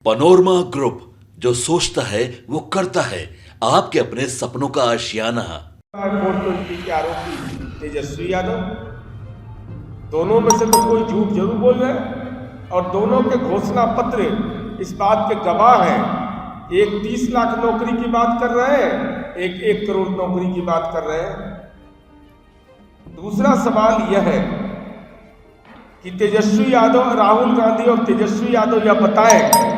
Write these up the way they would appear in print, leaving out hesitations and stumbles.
Panorama group, जो सोचता है वो करता है। आपके अपने सपनों का आशियाना। 420 के आरोपी तेजस्वी यादव, दोनों में से तो कोई झूठ जरूर बोल रहे हैं और दोनों के घोषणा पत्र इस बात के गवाह हैं। एक 30 लाख नौकरी की बात कर रहे हैं, एक 1 करोड़ नौकरी की बात कर रहे हैं। दूसरा सवाल यह है कि तेजस्वी यादव, राहुल गांधी और तेजस्वी यादव यह बताएं।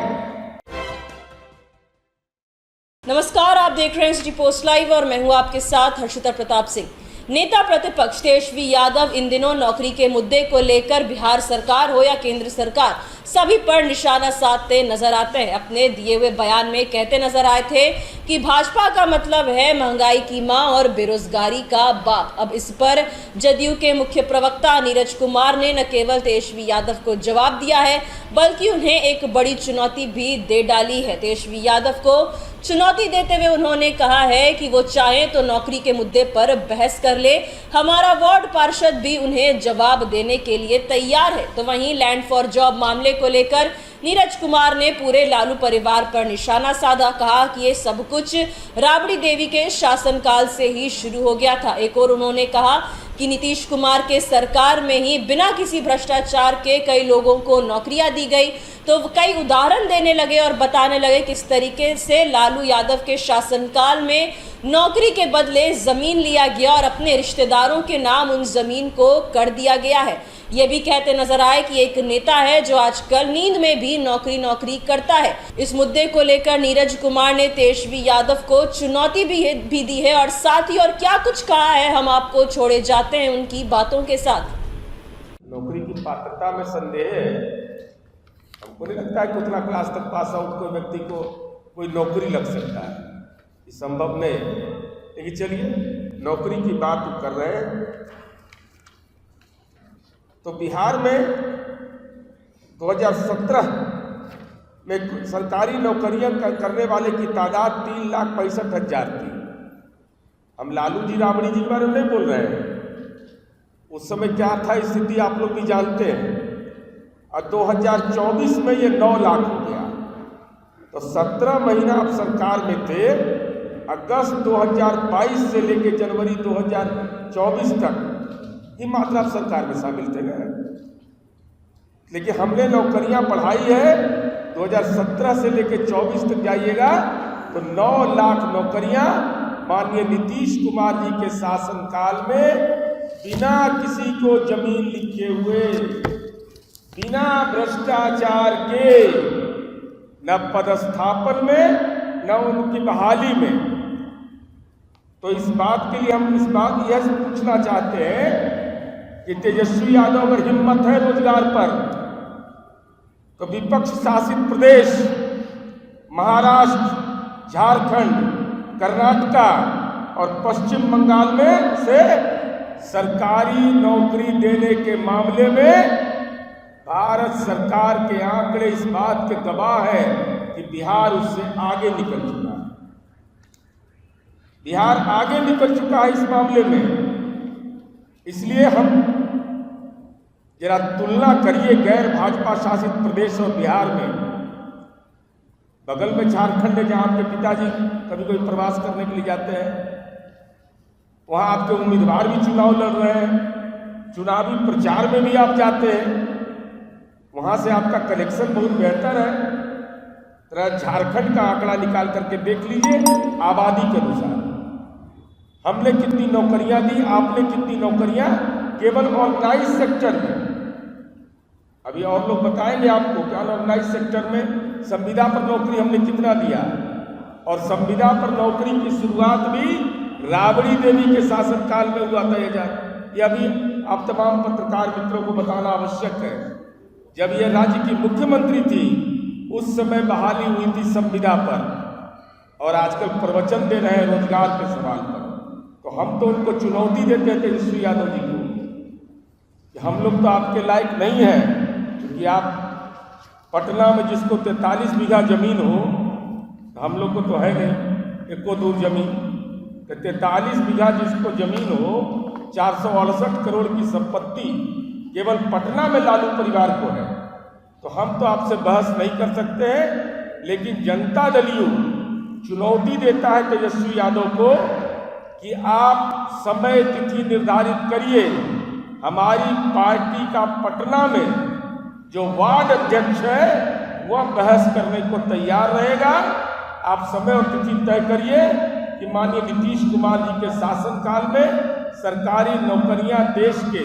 नमस्कार, आप देख रहे हैं सिटी पोस्ट लाइव और मैं हूं आपके साथ हर्षिता प्रताप सिंह। नेता प्रतिपक्ष तेजस्वी यादव इन दिनों नौकरी के मुद्दे को लेकर बिहार सरकार हो या केंद्र सरकार, सभी पर निशाना साधते नजर आते हैं। अपने दिए हुए बयान में कहते नजर आए थे कि भाजपा का मतलब है महंगाई की मां और बेरोजगारी का बाप। अब इस पर जदयू के मुख्य प्रवक्ता नीरज कुमार ने न केवल तेजस्वी यादव को जवाब दिया है, बल्कि उन्हें एक बड़ी चुनौती भी दे डाली है। तेजस्वी यादव को चुनौती देते हुए उन्होंने कहा है कि वो चाहें तो नौकरी के मुद्दे पर बहस कर ले, हमारा वार्ड पार्षद भी उन्हें जवाब देने के लिए तैयार है। तो वहीं लैंड फॉर जॉब मामले को लेकर नीरज कुमार ने पूरे लालू परिवार पर निशाना साधा। कहा कि ये सब कुछ राबड़ी देवी के शासनकाल से ही शुरू हो गया था। एक और उन्होंने कहा कि नीतीश कुमार के सरकार में ही बिना किसी भ्रष्टाचार के कई लोगों को नौकरियां दी गई। तो कई उदाहरण देने लगे और बताने लगे किस तरीके से लालू यादव के शासनकाल में नौकरी के बदले जमीन लिया गया और अपने रिश्तेदारों के नाम उन जमीन को कर दिया गया है। ये भी कहते नजर आए कि एक नेता है जो आजकल नींद में भी नौकरी करता है। इस मुद्दे को लेकर नीरज कुमार ने तेजस्वी यादव को चुनौती भी दी है और साथ ही और क्या कुछ कहा है, हम आपको छोड़े जाते हैं उनकी बातों के साथ। नौकरी की पात्रता में संदेह है। हमको नहीं लगता है कि उतना क्लास तक पास आउट कोई व्यक्ति को कोई नौकरी लग सकता है, ये संभव नहीं है। लेकिन चलिए, नौकरी की बात कर रहे हैं तो बिहार में 2017 में सरकारी नौकरियां करने वाले की तादाद 3,65,000 थी। हम लालू जी, राबड़ी जी के बारे में नहीं बोल रहे हैं। उस समय क्या था स्थिति आप लोग भी जानते हैं। और 2024 में ये 9 लाख हो गया। तो 17 महीना आप सरकार में थे। अगस्त 2022 से लेकर जनवरी 2024 तक ही मात्र आप सरकार में शामिल थे ना। लेकिन हमने नौकरियां बढ़ाई है। 2017 से लेकर 24 तक जाइएगा तो 9 लाख नौकरियां माननीय नीतीश कुमार जी के शासनकाल में बिना किसी को जमीन लिखे हुए, बिना भ्रष्टाचार के, न पदस्थापन में न उनकी बहाली में। तो इस बात के लिए हम यह पूछना चाहते हैं कि तेजस्वी यादव अगर हिम्मत है रोजगार पर, तो विपक्ष शासित प्रदेश महाराष्ट्र, झारखंड, कर्नाटका और पश्चिम बंगाल में से सरकारी नौकरी देने के मामले में भारत सरकार के आंकड़े इस बात के गवाह है कि बिहार उससे आगे निकल चुका है। बिहार आगे निकल चुका है इस मामले में। इसलिए हम जरा तुलना करिए गैर भाजपा शासित प्रदेश और बिहार में। बगल में झारखंड है, जहां आपके पिताजी कभी कोई प्रवास करने के लिए जाते हैं। वहां आपके उम्मीदवार भी चुनाव लड़ रहे हैं, चुनावी प्रचार में भी आप जाते हैं, वहां से आपका कनेक्शन बहुत बेहतर है। तो झारखंड का आंकड़ा निकाल करके देख लीजिए आबादी के अनुसार हमने कितनी नौकरियां दी, आपने कितनी नौकरियां केवल ऑर्गेनाइज सेक्टर में। अभी और लोग बताएंगे आपको कि ऑर्गेनाइज सेक्टर में संविदा पर नौकरी हमने कितना दिया। और संविदा पर नौकरी की शुरुआत भी राबड़ी देवी के शासनकाल में हुआ था। ये अभी आप तमाम पत्रकार मित्रों को बताना आवश्यक है। जब यह राज्य की मुख्यमंत्री थी उस समय बहाली हुई थी संविदा पर, और आजकल प्रवचन दे रहे हैं रोजगार के सवाल पर। तो हम तो उनको चुनौती देते हैं तेजस्वी यादव जी को कि हम लोग तो आपके लायक नहीं हैं, क्योंकि आप पटना में जिसको 43 बीघा जमीन हो, हम लोग को तो है नहीं एको दूर जमीन। तो 43 बीघा जिसको जमीन हो, 468 करोड़ की संपत्ति केवल पटना में लालू परिवार को है। तो हम तो आपसे बहस नहीं कर सकते हैं। लेकिन जनता दलियों चुनौती देता है तेजस्वी यादव को कि आप समय तिथि निर्धारित करिए। हमारी पार्टी का पटना में जो वार्ड अध्यक्ष है वह बहस करने को तैयार रहेगा। आप समय और तिथि तय करिए कि माननीय नीतीश कुमार जी के शासनकाल में सरकारी नौकरियां देश के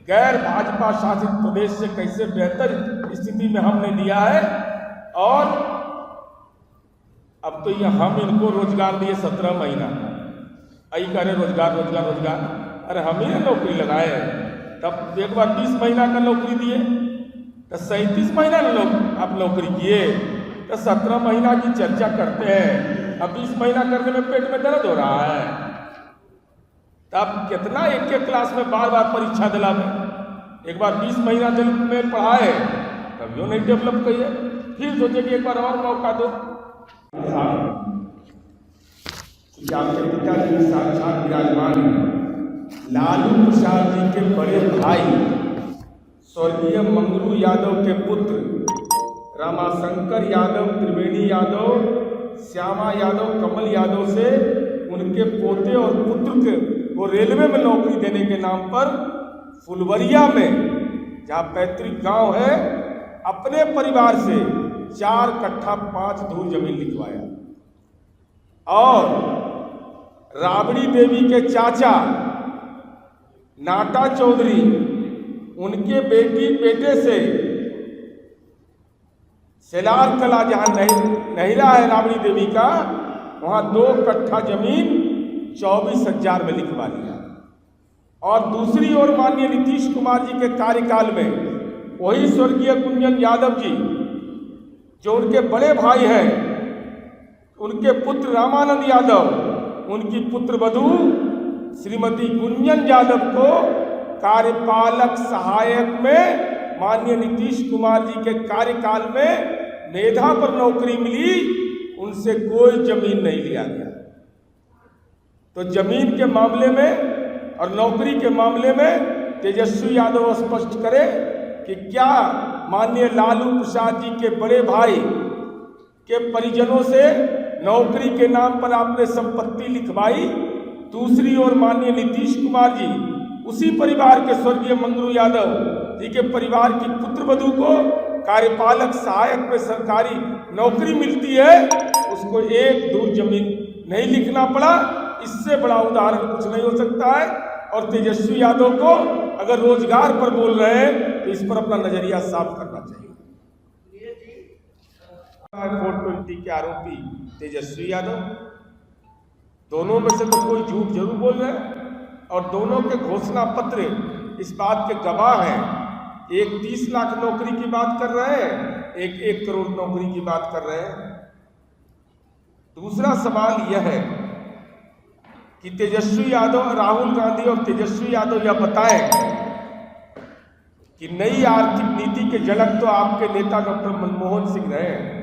गैर भाजपा शासित प्रदेश से कैसे बेहतर स्थिति में हमने दिया है। और अब तो ये हम इनको रोजगार दिए 17 महीना, आई करे रोजगार रोजगार रोजगार, अरे हम ही नौकरी लगाए, तब एक बार 20 महीना का नौकरी दिए तो 37 महीना लोग आप नौकरी किए, तो 17 महीना की चर्चा करते हैं। अब 20 महीना करने में पेट में दर्द हो रहा है, तब कितना एक क्लास में बार बार परीक्षा दिला में एक बार 20 महीना दिन में पढ़ाए तब यो नहीं डेवलप करिए, फिर सोचे कि एक बार और मौका दो। आपके पिताजी साक्षात विराजमान लालू प्रसाद जी के बड़े भाई स्वर्गीय मंगरू यादव के पुत्र रामाशंकर यादव, त्रिवेणी यादव, श्यामा यादव, कमल यादव से उनके पोते और पुत्र को रेलवे में नौकरी देने के नाम पर फुलवरिया में, जहाँ पैतृक गांव है, अपने परिवार से 4 कट्ठा 5 धूर जमीन लिखवाया। और राबड़ी देवी के चाचा नाटा चौधरी, उनके बेटे से सेलार कला, जहाँ नहिरा है राबड़ी देवी का, वहाँ 2 कट्ठा जमीन 24,000 में लिखवा लिया। और दूसरी ओर माननीय नीतीश कुमार जी के कार्यकाल में वही स्वर्गीय कुंजन यादव जी, जो उनके बड़े भाई हैं, उनके पुत्र रामानंद यादव, उनकी पुत्र वधू श्रीमती गुंजन यादव को कार्यपालक सहायक में माननीय नीतीश कुमार जी के कार्यकाल में मेधा पर नौकरी मिली, उनसे कोई जमीन नहीं लिया गया। तो जमीन के मामले में और नौकरी के मामले में तेजस्वी यादव स्पष्ट करे कि क्या माननीय लालू प्रसाद जी के बड़े भाई के परिजनों से नौकरी के नाम पर आपने संपत्ति लिखवाई। दूसरी ओर माननीय नीतीश कुमार जी उसी परिवार के स्वर्गीय मंगरू यादव जी के परिवार की पुत्रवधू को कार्यपालक सहायक में सरकारी नौकरी मिलती है, उसको 1 धूर जमीन नहीं लिखना पड़ा। इससे बड़ा उदाहरण कुछ नहीं हो सकता है। और तेजस्वी यादव को अगर रोजगार पर बोल रहे हैं तो इस पर अपना नजरिया साफ करना चाहिए। 420 के आरोपी तेजस्वी यादव, दोनों में से तो कोई झूठ जरूर बोल रहे हैं और दोनों के घोषणा पत्र इस बात के गवाह हैं। एक 30 लाख नौकरी की बात कर रहे हैं, एक 1 करोड़ नौकरी की बात कर रहे हैं। दूसरा सवाल यह है कि तेजस्वी यादव, राहुल गांधी और तेजस्वी यादव यह बताएं कि नई आर्थिक नीति के जनक तो आपके नेता डॉक्टर मनमोहन सिंह रहे हैं।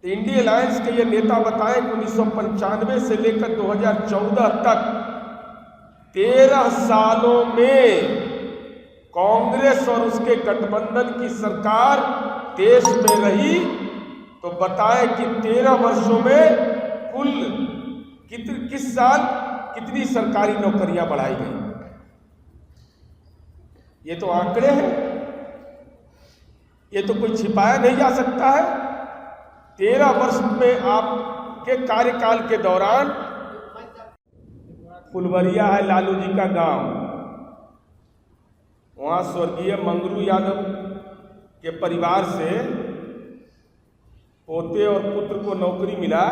इंडिया अलायंस के ये नेता बताएं कि 1995 से लेकर 2014 तक 13 सालों में कांग्रेस और उसके गठबंधन की सरकार देश में रही, तो बताएं कि 13 वर्षों में कुल किस साल कितनी सरकारी नौकरियां बढ़ाई गई। ये तो आंकड़े हैं, ये तो कोई छिपाया नहीं जा सकता है। 13 वर्ष में आपके कार्यकाल के दौरान फुलवरिया है लालू जी का गांव, वहां स्वर्गीय मंगरू यादव के परिवार से पोते और पुत्र को नौकरी मिला।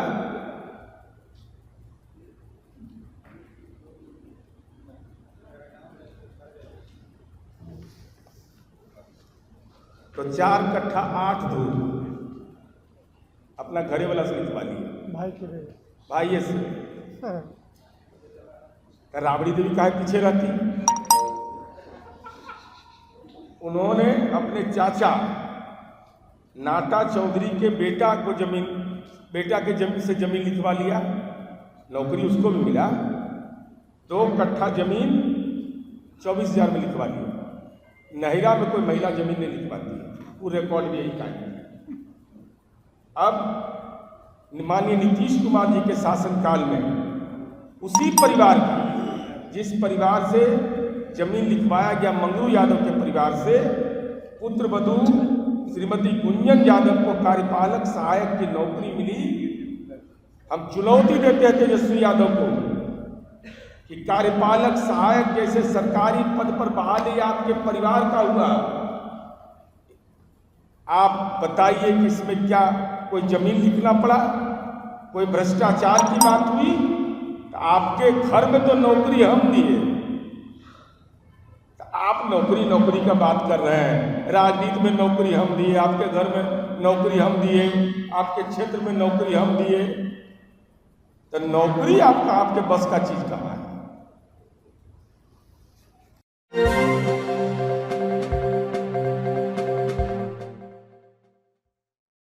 तो 4 कट्ठा 8 धूर अपना घरे वाला से लिखवा लिया, भाई से। राबड़ी देवी काहे पीछे रहती? उन्होंने अपने चाचा नाटा चौधरी के बेटा के जमीन से जमीन लिखवा लिया, नौकरी उसको भी मिला। 2 कट्ठा जमीन 24,000 में लिखवा लिया। नहिरा में कोई महिला जमीन नहीं लिखवाती है, वो रिकॉर्ड भी यही कायम है। अब माननीय नीतीश कुमार जी के शासनकाल में उसी परिवार की, जिस परिवार से जमीन लिखवाया गया मंगरू यादव के परिवार से, पुत्र वधू श्रीमती गुंजन यादव को कार्यपालक सहायक की नौकरी मिली। हम चुनौती देते हैं तेजस्वी यादव को कि कार्यपालक सहायक जैसे सरकारी पद पर बहाली आपके परिवार का हुआ, आप बताइए कि इसमें क्या कोई जमीन लिखना पड़ा, कोई भ्रष्टाचार की बात हुई? तो आपके घर में तो नौकरी हम दिए, तो आप नौकरी का बात कर रहे हैं। राजनीति में नौकरी हम दिए, आपके घर में नौकरी हम दिए, आपके क्षेत्र में नौकरी हम दिए, तो नौकरी आपके बस का चीज कहाँ है?